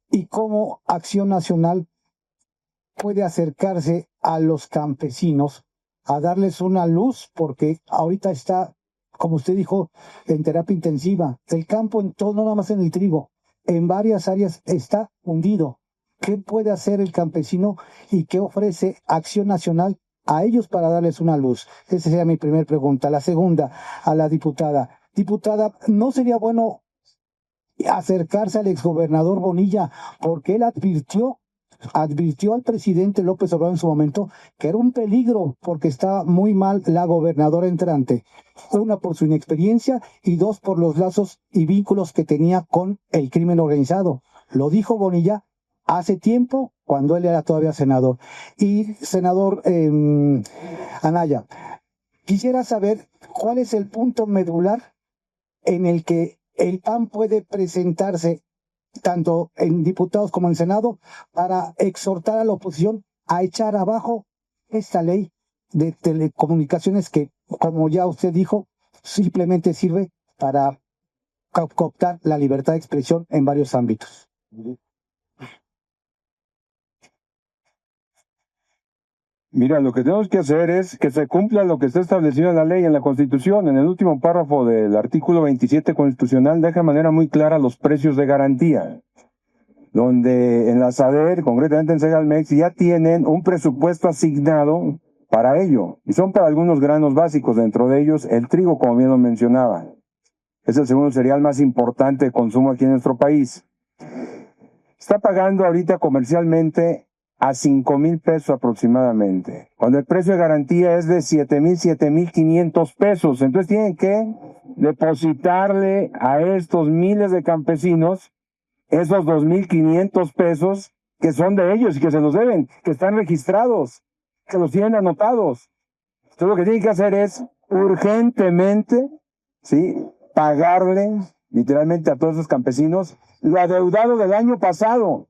y cómo Acción Nacional puede acercarse a los campesinos a darles una luz, porque ahorita está, como usted dijo, en terapia intensiva. El campo en todo, no nada más en el trigo, en varias áreas está hundido. ¿Qué puede hacer el campesino y qué ofrece Acción Nacional a ellos para darles una luz? Esa sería mi primera pregunta. La segunda, a la diputada. Diputada, ¿no sería bueno acercarse al exgobernador Bonilla, porque él advirtió al presidente López Obrador en su momento que era un peligro porque estaba muy mal la gobernadora entrante? Una, por su inexperiencia, y dos, por los lazos y vínculos que tenía con el crimen organizado. Lo dijo Bonilla hace tiempo, cuando él era todavía senador. Y senador Anaya, quisiera saber cuál es el punto medular en el que el PAN puede presentarse tanto en diputados como en Senado para exhortar a la oposición a echar abajo esta ley de telecomunicaciones que, como ya usted dijo, simplemente sirve para cooptar la libertad de expresión en varios ámbitos. Mira, lo que tenemos que hacer es que se cumpla lo que está establecido en la ley, en la Constitución. En el último párrafo del artículo 27 constitucional deja de manera muy clara los precios de garantía, donde en la SADER, concretamente en Segalmex, ya tienen un presupuesto asignado para ello, y son para algunos granos básicos, dentro de ellos el trigo, como bien lo mencionaba. Es el segundo cereal más importante de consumo aquí en nuestro país. Está pagando ahorita comercialmente a 5,000 pesos aproximadamente, cuando el precio de garantía es de 7,500 pesos. Entonces tienen que depositarle a estos miles de campesinos esos 2,500 pesos que son de ellos y que se los deben, que están registrados, que los tienen anotados. Entonces lo que tienen que hacer es urgentemente, ¿sí?, pagarle literalmente a todos esos campesinos lo adeudado del año pasado.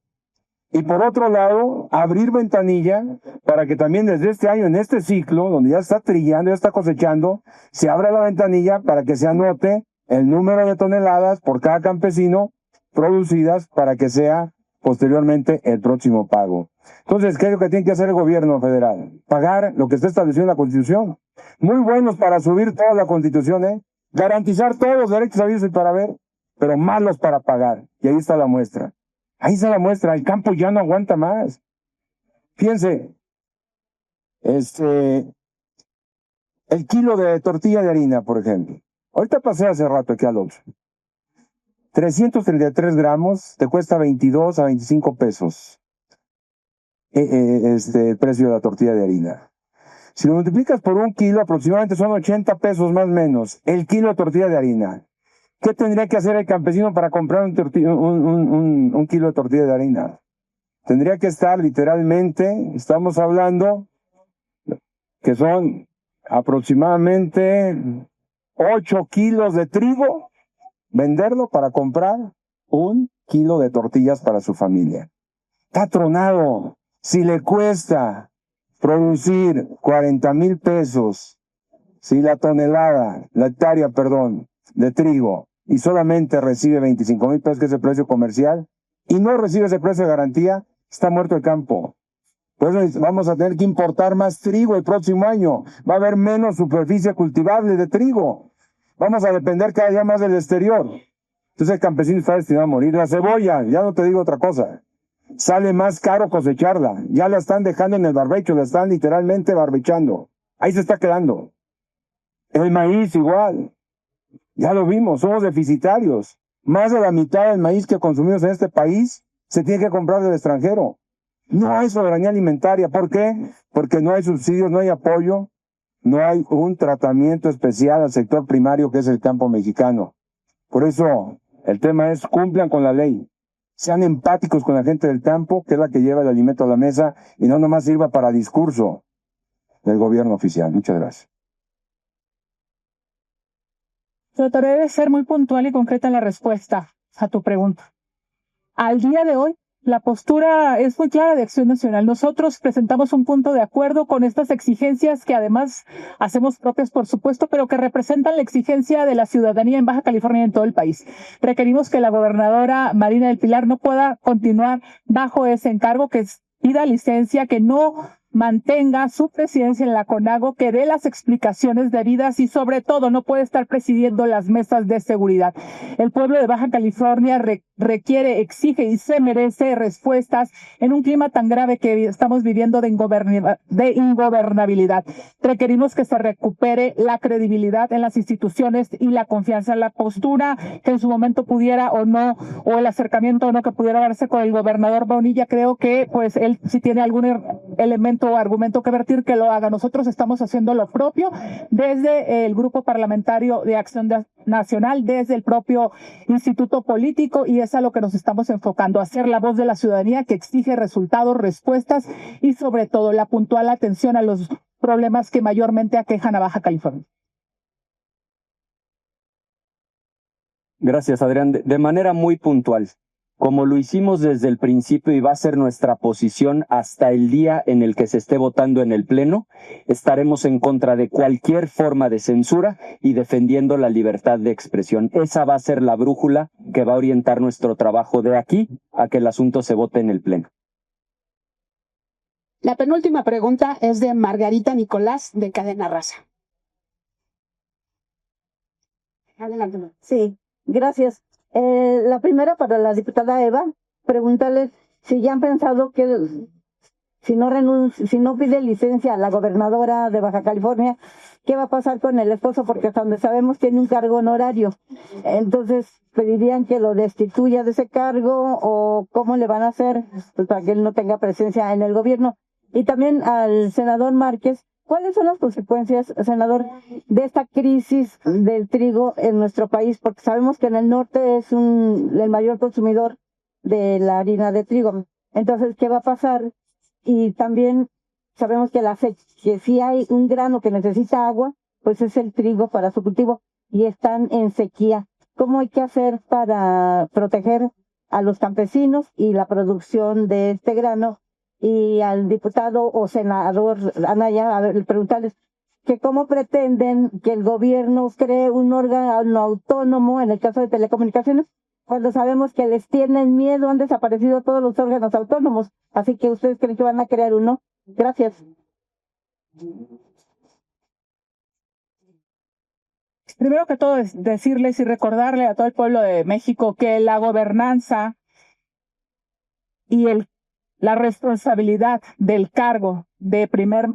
Y por otro lado, abrir ventanilla para que también desde este año, en este ciclo, donde ya está trillando, ya está cosechando, se abra la ventanilla para que se anote el número de toneladas por cada campesino producidas para que sea posteriormente el próximo pago. Entonces, ¿qué es lo que tiene que hacer el gobierno federal? Pagar lo que está establecido en la Constitución. Muy buenos para subir toda la Constitución, garantizar todos los derechos habidos y para ver, pero malos para pagar. Y ahí está la muestra. Ahí está la muestra, el campo ya no aguanta más. Fíjense, el kilo de tortilla de harina, por ejemplo. Ahorita pasé hace rato aquí al Oxxo. 333 gramos te cuesta 22 a 25 pesos. El precio de la tortilla de harina. Si lo multiplicas por un kilo, aproximadamente son 80 pesos más o menos. El kilo de tortilla de harina. ¿Qué tendría que hacer el campesino para comprar un kilo de tortilla de harina? Tendría que estar literalmente, estamos hablando que son aproximadamente 8 kilos de trigo, venderlo para comprar 1 kilo de tortillas para su familia. Está tronado. Si le cuesta producir 40,000 pesos, si la hectárea, de trigo, y solamente recibe 25,000 pesos, que es el precio comercial, y no recibe ese precio de garantía, está muerto el campo. Por eso vamos a tener que importar más trigo el próximo año. Va a haber menos superficie cultivable de trigo. Vamos a depender cada día más del exterior. Entonces el campesino está destinado a morir. La cebolla, ya no te digo otra cosa, sale más caro cosecharla. Ya la están dejando en el barbecho, la están literalmente barbechando. Ahí se está quedando. El maíz igual. Ya lo vimos, somos deficitarios. Más de la mitad del maíz que consumimos en este país se tiene que comprar del extranjero. No hay soberanía alimentaria. ¿Por qué? Porque no hay subsidios, no hay apoyo, no hay un tratamiento especial al sector primario que es el campo mexicano. Por eso el tema es: cumplan con la ley. Sean empáticos con la gente del campo, que es la que lleva el alimento a la mesa, y no nomás sirva para discurso del gobierno oficial. Muchas gracias. Trataré de ser muy puntual y concreta en la respuesta a tu pregunta. Al día de hoy, La postura es muy clara de Acción Nacional. Nosotros presentamos un punto de acuerdo con estas exigencias que además hacemos propias, por supuesto, pero que representan la exigencia de la ciudadanía en Baja California y en todo el país. Requerimos que la gobernadora Marina del Pilar no pueda continuar bajo ese encargo, que pida licencia, que no mantenga su presidencia en la CONAGO, que dé las explicaciones debidas y sobre todo no puede estar presidiendo las mesas de seguridad. El pueblo de Baja California requiere, exige y se merece respuestas en un clima tan grave que estamos viviendo de ingobernabilidad. Requerimos que se recupere la credibilidad en las instituciones y la confianza en la postura que en su momento pudiera o no, o el acercamiento o no que pudiera darse con el gobernador Bonilla. Creo que pues él si tiene algún elemento o argumento que vertir, que lo haga. Nosotros estamos haciendo lo propio desde el Grupo Parlamentario de Acción Nacional, desde el propio Instituto Político, y es a lo que nos estamos enfocando, hacer la voz de la ciudadanía que exige resultados, respuestas y sobre todo la puntual atención a los problemas que mayormente aquejan a Baja California. Gracias, Adrián. De manera muy puntual, como lo hicimos desde el principio y va a ser nuestra posición hasta el día en el que se esté votando en el Pleno, estaremos en contra de cualquier forma de censura y defendiendo la libertad de expresión. Esa va a ser la brújula que va a orientar nuestro trabajo de aquí a que el asunto se vote en el Pleno. La penúltima pregunta es de Margarita Nicolás, de Cadena Raza. Adelante. Sí, gracias. La primera para la diputada Eva, preguntarle si ya han pensado que si no pide licencia a la gobernadora de Baja California, ¿qué va a pasar con el esposo? Porque hasta donde sabemos tiene un cargo honorario. Entonces, ¿pedirían que lo destituya de ese cargo o cómo le van a hacer pues, para que él no tenga presencia en el gobierno? Y también al senador Márquez, ¿cuáles son las consecuencias, senador, de esta crisis del trigo en nuestro país? Porque sabemos que en el norte es el mayor consumidor de la harina de trigo. Entonces, ¿qué va a pasar? Y también sabemos que que si hay un grano que necesita agua, pues es el trigo para su cultivo y están en sequía. ¿Cómo hay que hacer para proteger a los campesinos y la producción de este grano? Y al diputado o senador Anaya, preguntarles que cómo pretenden que el gobierno cree un órgano autónomo en el caso de telecomunicaciones, cuando sabemos que les tienen miedo, han desaparecido todos los órganos autónomos. Así que ustedes creen que van a crear uno. Gracias. Primero que todo, es decirles y recordarle a todo el pueblo de México que la gobernanza y la responsabilidad del cargo de primer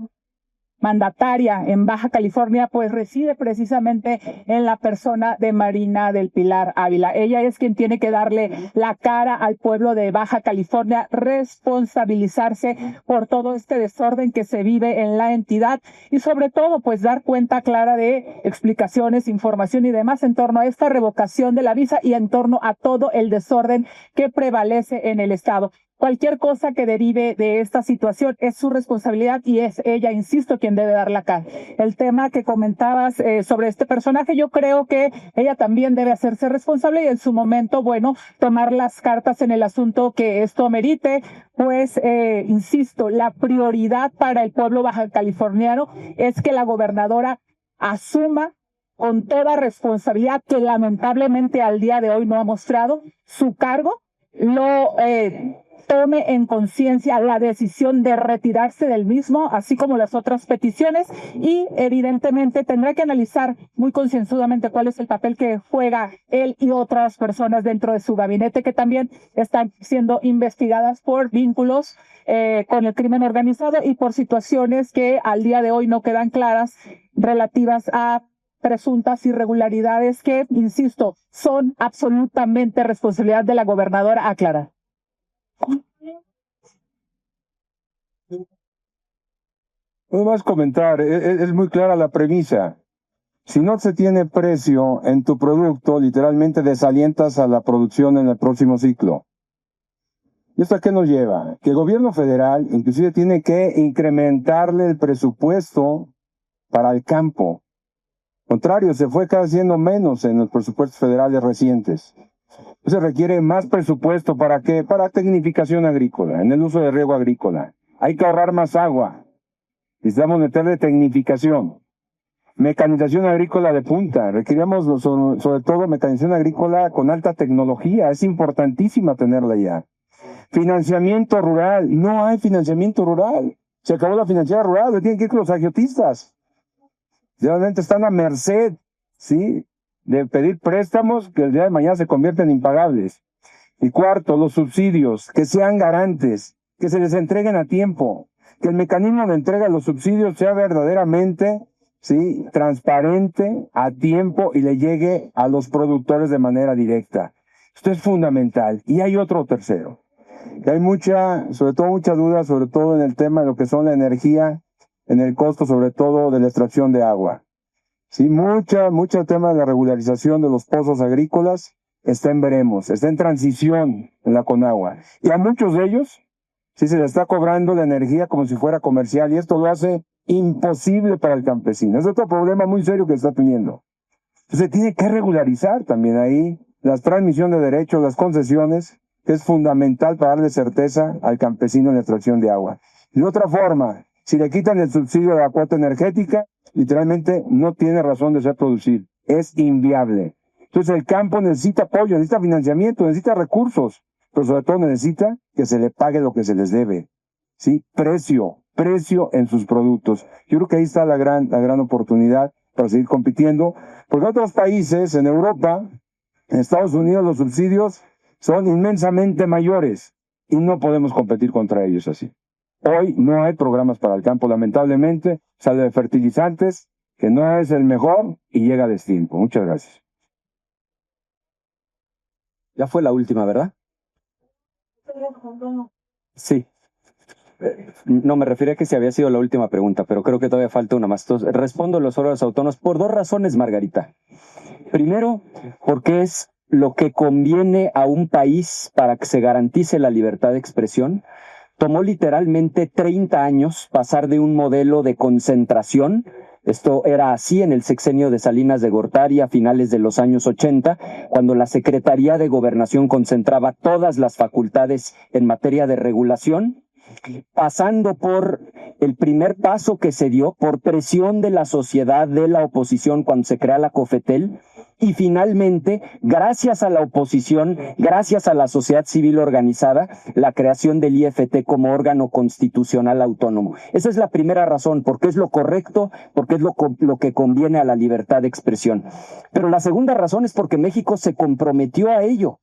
mandataria en Baja California, pues reside precisamente en la persona de Marina del Pilar Ávila. Ella es quien tiene que darle la cara al pueblo de Baja California, responsabilizarse por todo este desorden que se vive en la entidad y sobre todo pues dar cuenta clara de explicaciones, información y demás en torno a esta revocación de la visa y en torno a todo el desorden que prevalece en el estado. Cualquier cosa que derive de esta situación es su responsabilidad y es ella, insisto, quien debe dar la cara. El tema que comentabas sobre este personaje, yo creo que ella también debe hacerse responsable y en su momento, bueno, tomar las cartas en el asunto que esto amerite, pues, insisto, la prioridad para el pueblo baja californiano es que la gobernadora asuma con toda responsabilidad, que lamentablemente al día de hoy no ha mostrado su cargo, tome en conciencia la decisión de retirarse del mismo, así como las otras peticiones, y evidentemente tendrá que analizar muy concienzudamente cuál es el papel que juega él y otras personas dentro de su gabinete que también están siendo investigadas por vínculos con el crimen organizado y por situaciones que al día de hoy no quedan claras relativas a presuntas irregularidades que, insisto, son absolutamente responsabilidad de la gobernadora aclarar. Puedo más comentar, es muy clara la premisa. Si no se tiene precio en tu producto, literalmente desalientas a la producción en el próximo ciclo. ¿Y esto a qué nos lleva? Que el gobierno federal inclusive tiene que incrementarle el presupuesto para el campo. Contrario, se fue cada haciendo menos en los presupuestos federales recientes. Se requiere más presupuesto ¿para qué? Para tecnificación agrícola, en el uso de riego agrícola. Hay que ahorrar más agua. Necesitamos meterle tecnificación. Mecanización agrícola de punta. Requeríamos sobre todo mecanización agrícola con alta tecnología. Es importantísima tenerla ya. Financiamiento rural. No hay financiamiento rural. Se acabó la financiación rural. Tienen que ir con los agiotistas. Realmente están a merced, ¿sí?, de pedir préstamos que el día de mañana se convierten en impagables. Y cuarto, los subsidios, que sean garantes, que se les entreguen a tiempo, que el mecanismo de entrega de los subsidios sea verdaderamente, sí, transparente, a tiempo y le llegue a los productores de manera directa. Esto es fundamental. Y hay otro tercero. Hay mucha duda, sobre todo en el tema de lo que son la energía, en el costo sobre todo de la extracción de agua. Sí, mucho tema de la regularización de los pozos agrícolas está en veremos, está en transición en la Conagua. Y a muchos de ellos, sí se les está cobrando la energía como si fuera comercial y esto lo hace imposible para el campesino. Es otro problema muy serio que está teniendo. Entonces tiene que regularizar también ahí la transmisión de derechos, las concesiones, que es fundamental para darle certeza al campesino en la extracción de agua. De otra forma, si le quitan el subsidio de la cuota energética, literalmente no tiene razón de ser producir. Es inviable. Entonces el campo necesita apoyo, necesita financiamiento, necesita recursos, pero sobre todo necesita que se le pague lo que se les debe. ¿Sí? Precio en sus productos. Yo creo que ahí está la gran oportunidad para seguir compitiendo, porque en otros países, en Europa, en Estados Unidos, los subsidios son inmensamente mayores y no podemos competir contra ellos así. Hoy no hay programas para el campo, lamentablemente, sale de fertilizantes, que no es el mejor y llega a destiempo. Muchas gracias. Ya fue la última, ¿verdad? Sí. No, me refería a que si había sido la última pregunta, pero creo que todavía falta una más. Entonces, respondo los órganos autónomos por dos razones, Margarita. Primero, porque es lo que conviene a un país para que se garantice la libertad de expresión. Tomó literalmente 30 años pasar de un modelo de concentración. Esto era así en el sexenio de Salinas de Gortari a finales de los años 80, cuando la Secretaría de Gobernación concentraba todas las facultades en materia de regulación, pasando por el primer paso que se dio por presión de la sociedad, de la oposición cuando se crea la COFETEL, y finalmente, gracias a la oposición, gracias a la sociedad civil organizada, la creación del IFT como órgano constitucional autónomo. Esa es la primera razón, porque es lo correcto, porque es lo que conviene a la libertad de expresión. Pero la segunda razón es porque México se comprometió a ello.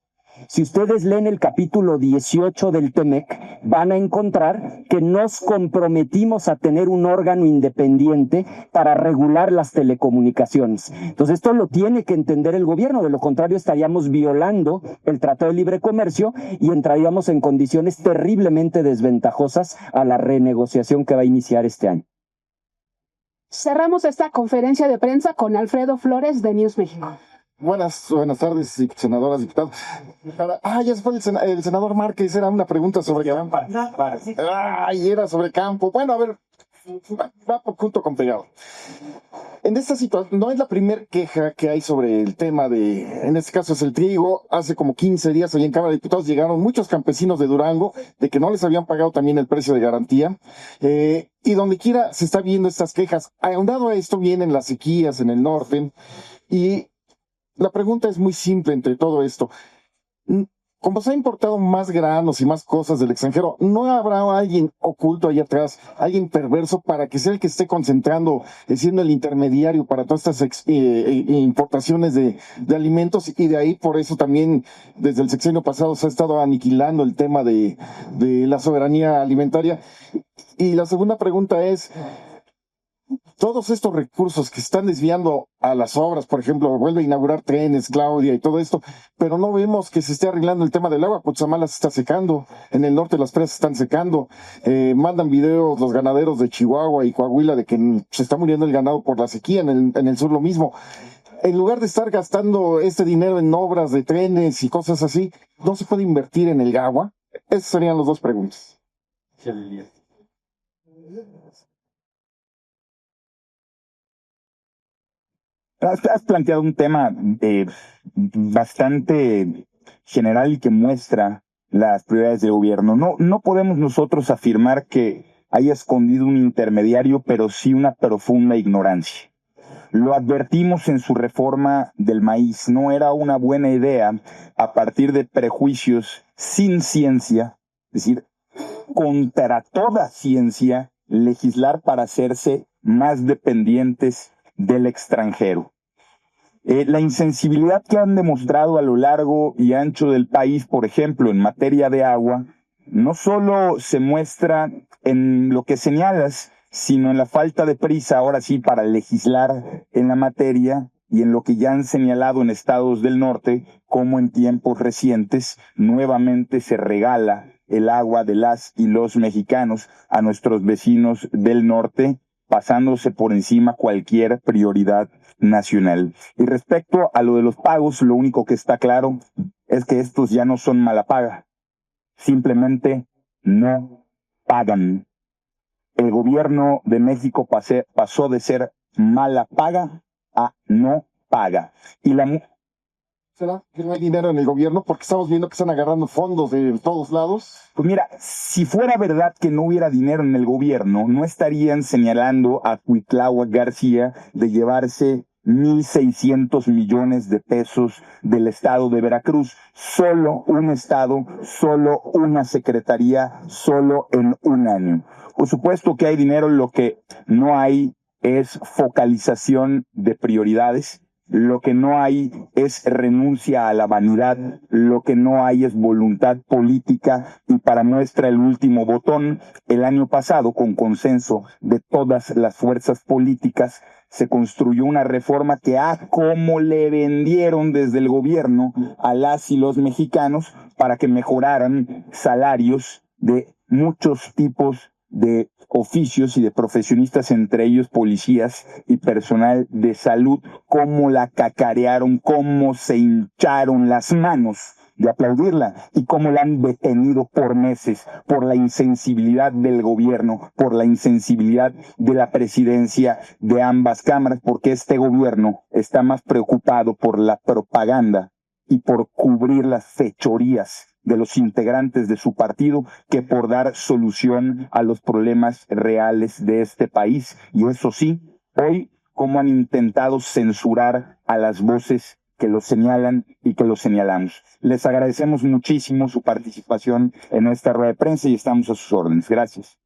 Si ustedes leen el capítulo 18 del TEMEC, van a encontrar que nos comprometimos a tener un órgano independiente para regular las telecomunicaciones. Entonces, esto lo tiene que entender el gobierno, de lo contrario estaríamos violando el Tratado de Libre Comercio y entraríamos en condiciones terriblemente desventajosas a la renegociación que va a iniciar este año. Cerramos esta conferencia de prensa con Alfredo Flores de News México. Buenas tardes, senadoras, diputados. Ya se fue el senador Márquez, era una pregunta sobre campo. Era sobre campo. Bueno, a ver, va junto con pegado. En esta situación, no es la primera queja que hay sobre el tema en este caso es el trigo. Hace como 15 días allí en Cámara de Diputados llegaron muchos campesinos de Durango de que no les habían pagado también el precio de garantía. Y donde quiera se está viendo estas quejas. Ahondado a esto vienen las sequías en el norte y la pregunta es muy simple entre todo esto. Como se ha importado más granos y más cosas del extranjero, ¿no habrá alguien oculto ahí atrás, alguien perverso para que sea el que esté concentrando, siendo el intermediario para todas estas importaciones de alimentos? Y de ahí, por eso también, desde el sexenio pasado se ha estado aniquilando el tema de la soberanía alimentaria. Y la segunda pregunta es, todos estos recursos que están desviando a las obras, por ejemplo, vuelve a inaugurar trenes, Claudia, y todo esto, pero no vemos que se esté arreglando el tema del agua. Cutzamala se está secando, en el norte las presas están secando, mandan videos los ganaderos de Chihuahua y Coahuila de que se está muriendo el ganado por la sequía, en el sur lo mismo. En lugar de estar gastando este dinero en obras de trenes y cosas así, ¿no se puede invertir en el agua? Esas serían las dos preguntas. Has planteado un tema bastante general y que muestra las prioridades del gobierno. No podemos nosotros afirmar que haya escondido un intermediario, pero sí una profunda ignorancia. Lo advertimos en su reforma del maíz. No era una buena idea, a partir de prejuicios sin ciencia, es decir, contra toda ciencia, legislar para hacerse más dependientes del extranjero. La insensibilidad que han demostrado a lo largo y ancho del país, por ejemplo, en materia de agua, no solo se muestra en lo que señalas, sino en la falta de prisa, ahora sí, para legislar en la materia y en lo que ya han señalado en estados del norte, como en tiempos recientes nuevamente se regala el agua de las y los mexicanos a nuestros vecinos del norte, pasándose por encima cualquier prioridad nacional. Y respecto a lo de los pagos, lo único que está claro es que estos ya no son mala paga, simplemente no pagan. El gobierno de México pasó de ser mala paga a no paga. Y ¿Será que no hay dinero en el gobierno? Porque estamos viendo que están agarrando fondos de todos lados. Pues mira, si fuera verdad que no hubiera dinero en el gobierno, no estarían señalando a Cuitláhuac García de llevarse 1,600 millones de pesos del estado de Veracruz. Solo un estado, solo una secretaría, solo en un año. Por supuesto que hay dinero, lo que no hay es focalización de prioridades. Lo que no hay es renuncia a la vanidad, lo que no hay es voluntad política, y para muestra el último botón, el año pasado, con consenso de todas las fuerzas políticas, se construyó una reforma que como le vendieron desde el gobierno a las y los mexicanos para que mejoraran salarios de muchos tipos de oficios y de profesionistas, entre ellos policías y personal de salud. Cómo la cacarearon, cómo se hincharon las manos de aplaudirla y cómo la han detenido por meses por la insensibilidad del gobierno, por la insensibilidad de la presidencia de ambas cámaras, porque este gobierno está más preocupado por la propaganda y por cubrir las fechorías de los integrantes de su partido que por dar solución a los problemas reales de este país. Y eso sí, hoy, cómo han intentado censurar a las voces que lo señalan y que lo señalamos. Les agradecemos muchísimo su participación en esta rueda de prensa y estamos a sus órdenes. Gracias.